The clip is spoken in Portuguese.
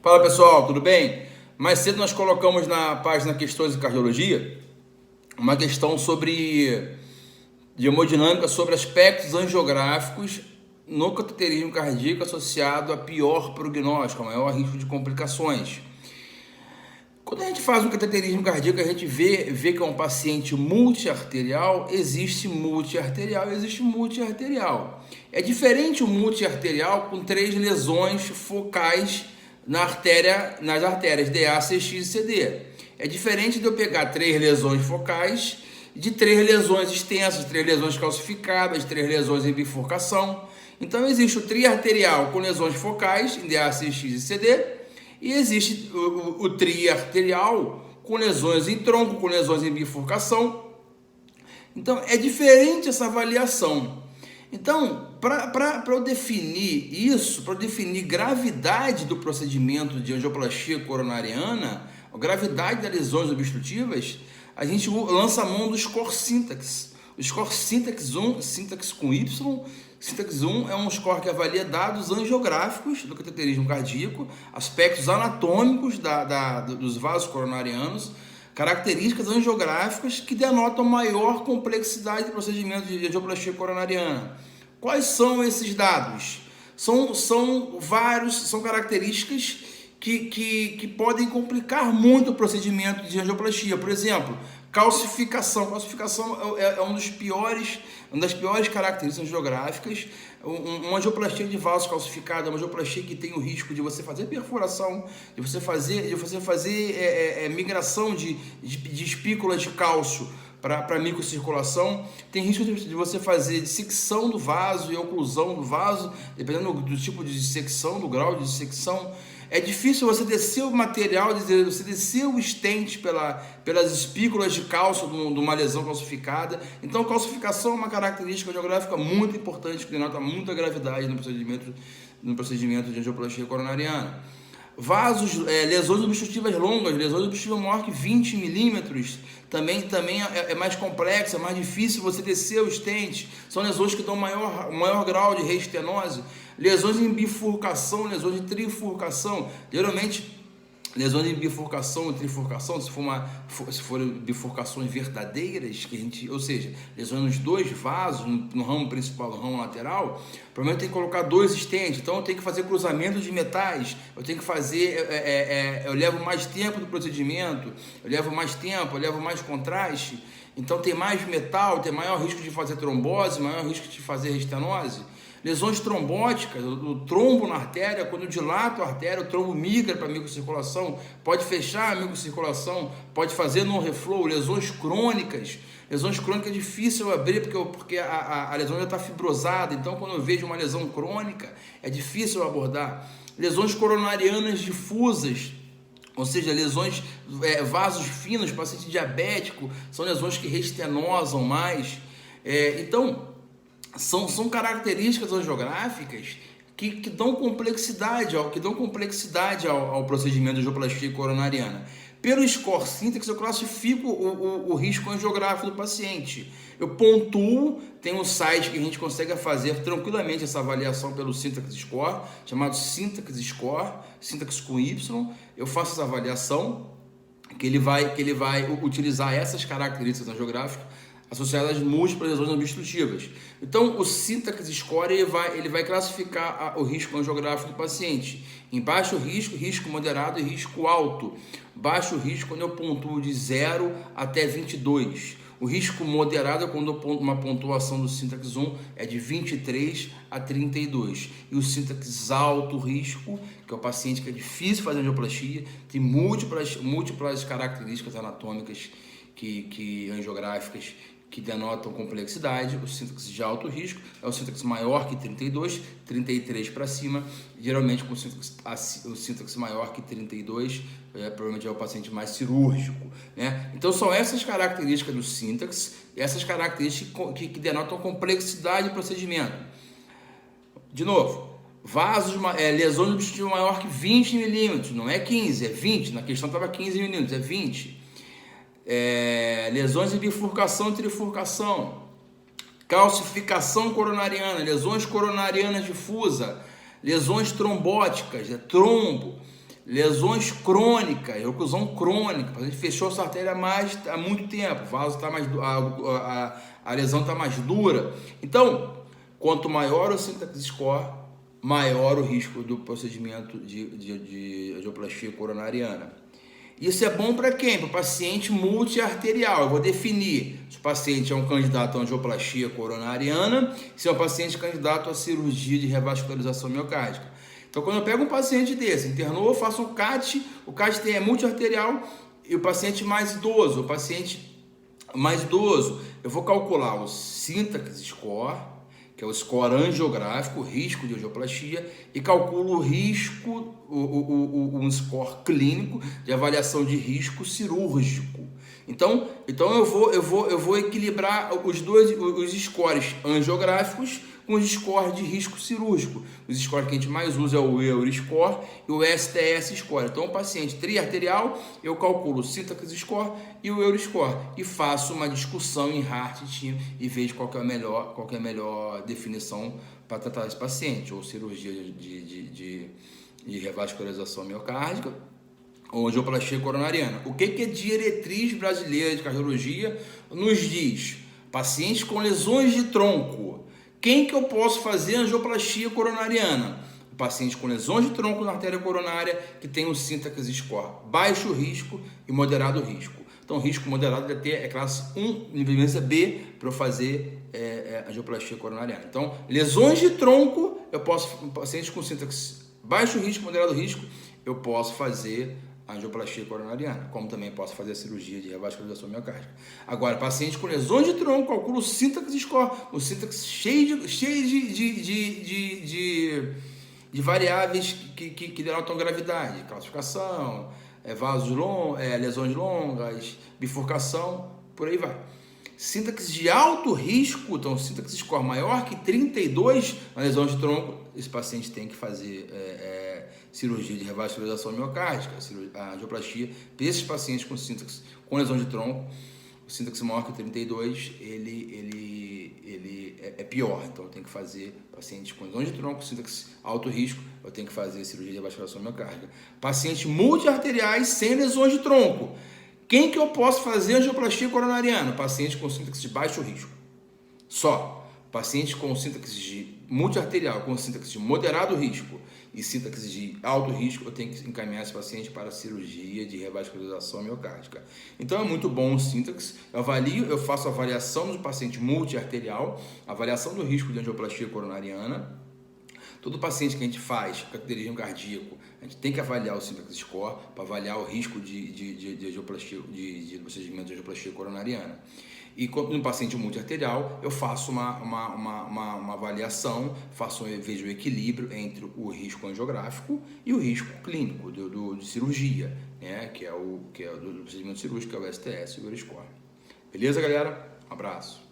Fala pessoal, tudo bem? Mais cedo nós colocamos na página Questões de Cardiologia uma questão de hemodinâmica sobre aspectos angiográficos no cateterismo cardíaco associado a pior prognóstico, a maior risco de complicações. Quando a gente faz um cateterismo cardíaco, a gente vê que é um paciente multiarterial, existe multiarterial. É diferente o multiarterial com 3 lesões focais nas artérias DA, CX e CD. É diferente de eu pegar 3 lesões focais de 3 lesões extensas, 3 lesões calcificadas, 3 lesões em bifurcação. Então existe o triarterial com lesões focais em DA, CX e CD. E existe o triarterial com lesões em tronco, com lesões em bifurcação. Então, é diferente essa avaliação. Então, para eu definir isso, para eu definir gravidade do procedimento de angioplastia coronariana, a gravidade das lesões obstrutivas, a gente lança a mão do score syntax. O score syntax 1, syntax com Y, syntax 1 é um score que avalia dados angiográficos do cateterismo cardíaco, aspectos anatômicos dos vasos coronarianos, características angiográficas que denotam maior complexidade do procedimento de angioplastia coronariana. Quais são esses dados? São características que podem complicar muito o procedimento de angioplastia. Por exemplo, calcificação. Calcificação é uma das piores características angiográficas. Uma angioplastia de vaso calcificado é uma angioplastia que tem o risco de você fazer perfuração, de você fazer migração de espículas de cálcio para microcirculação. Tem risco de você fazer dissecção do vaso e oclusão do vaso, dependendo do tipo de dissecção, do grau de dissecção. É difícil você descer o material, você descer o stent pelas espículas de cálcio de uma lesão calcificada. Então, calcificação é uma característica angiográfica muito importante, que denota muita gravidade no procedimento de angioplastia coronariana. Lesões obstrutivas longas, lesões obstrutivas maior que 20 milímetros, também é mais complexo, é mais difícil você descer o stent. São lesões que dão maior grau de reestenose. Lesões em bifurcação, lesões de trifurcação. Geralmente, lesões em bifurcação e trifurcação, se forem bifurcações verdadeiras, ou seja, lesões nos 2 vasos, no ramo principal e no ramo lateral, provavelmente tem que colocar 2 stents. Então eu tenho que fazer cruzamento de metais, eu tenho que fazer, eu levo mais tempo do procedimento, eu levo mais contraste, então tem mais metal, tem maior risco de fazer trombose, maior risco de fazer restenose. Lesões trombóticas, o trombo na artéria, quando dilata a artéria, o trombo migra para a microcirculação, pode fechar a microcirculação, pode fazer non-reflow. Lesões crônicas é difícil abrir porque a lesão já está fibrosada, então quando eu vejo uma lesão crônica, é difícil abordar. Lesões coronarianas difusas, ou seja, lesões, vasos finos, paciente diabético, são lesões que restenosam mais. Então, são características angiográficas que dão complexidade ao procedimento de angioplastia coronariana. Pelo score syntax, eu classifico o risco angiográfico do paciente. Eu pontuo, tem um site que a gente consegue fazer tranquilamente essa avaliação pelo syntax score, chamado syntax score, syntax com Y. Eu faço essa avaliação, que ele vai utilizar essas características angiográficas associadas às múltiplas lesões obstrutivas. Então, o syntax score ele vai classificar o risco angiográfico do paciente em baixo risco, risco moderado e risco alto. Baixo risco quando eu pontuo de 0 até 22. O risco moderado é quando uma pontuação do syntax 1 é de 23 a 32. E o syntax alto risco, que é o paciente que é difícil fazer angioplastia, tem múltiplas características anatômicas angiográficas que denotam complexidade. O syntax de alto risco é o syntax maior que 32, 33 para cima. Geralmente com o syntax maior que 32, provavelmente é o paciente mais cirúrgico, né? Então são essas características do syntax, essas características que denotam complexidade do procedimento. De novo, lesões obstrutivas maior que 20 milímetros, não é 15, é 20, na questão estava 15 milímetros, é 20. Lesões em bifurcação e trifurcação, calcificação coronariana, lesões coronarianas difusa, lesões trombóticas, trombo, Lesões crônicas, oclusão crônica, o paciente fechou essa artéria há muito tempo, o vaso está mais, a lesão está mais dura. Então, quanto maior o sintaxe score, maior o risco do procedimento de angioplastia coronariana. Isso é bom para quem? Para o paciente multiarterial. Eu vou definir se o paciente é um candidato a angioplastia coronariana, se é um paciente candidato a cirurgia de revascularização miocárdica. Então, quando eu pego um paciente desse, internou, eu faço um CAT, o CAT é multiarterial, e o paciente mais idoso, eu vou calcular o sintaxe score, que é o score angiográfico, o risco de angioplastia, e calculo o risco, um score clínico de avaliação de risco cirúrgico. Então eu vou equilibrar os scores angiográficos com os scores de risco cirúrgico. Os scores que a gente mais usa é o EURISCORE e o STS score. Então, o paciente triarterial, eu calculo o sintaxe score e o EURISCORE e faço uma discussão em heart team e vejo qual é a melhor definição para tratar esse paciente, ou cirurgia de revascularização miocárdica ou angioplastia coronariana. O que a diretriz brasileira de cardiologia nos diz? Pacientes com lesões de tronco. Quem que eu posso fazer angioplastia coronariana? O paciente com lesões de tronco na artéria coronária que tem um sintaxe score baixo risco e moderado risco. Então, risco moderado é classe 1, nível B, para eu fazer angioplastia coronariana. Então, lesões de tronco, pacientes com sintaxe baixo risco, moderado risco, eu posso fazer a angioplastia coronariana, como também posso fazer a cirurgia de revascularização miocárdica. Agora, paciente com lesões de tronco, calculo o sintaxe score, o sintaxe cheio de variáveis que denotam gravidade, classificação, lesões longas, bifurcação, por aí vai. Sintaxe de alto risco, então sintaxe score maior que 32 na lesão de tronco, esse paciente tem que fazer cirurgia de revascularização miocárdica, a angioplastia. Para esses pacientes com lesão de tronco, o sintaxe maior que 32, ele é pior. Então, eu tenho que fazer pacientes com lesão de tronco, sintaxe alto risco, eu tenho que fazer cirurgia de revascularização miocárdica. Pacientes multiarteriais sem lesões de tronco. Quem que eu posso fazer angioplastia coronariana? Paciente com sintaxe de baixo risco. Só. Paciente com sintaxe de multiarterial, com sintaxe de moderado risco e sintaxe de alto risco, eu tenho que encaminhar esse paciente para a cirurgia de revascularização miocárdica. Então, é muito bom o sintaxe. Eu faço a avaliação do paciente multiarterial, avaliação do risco de angioplastia coronariana. Todo paciente que a gente faz cateterismo cardíaco, a gente tem que avaliar o sintaxe score para avaliar o risco de angioplastia, de procedimento de angioplastia coronariana. E no paciente multiarterial, eu faço uma avaliação, vejo o equilíbrio entre o risco angiográfico e o risco clínico de cirurgia, né? que é do procedimento cirúrgico, que é o STS e o EURISCORE. Beleza, galera? Um abraço.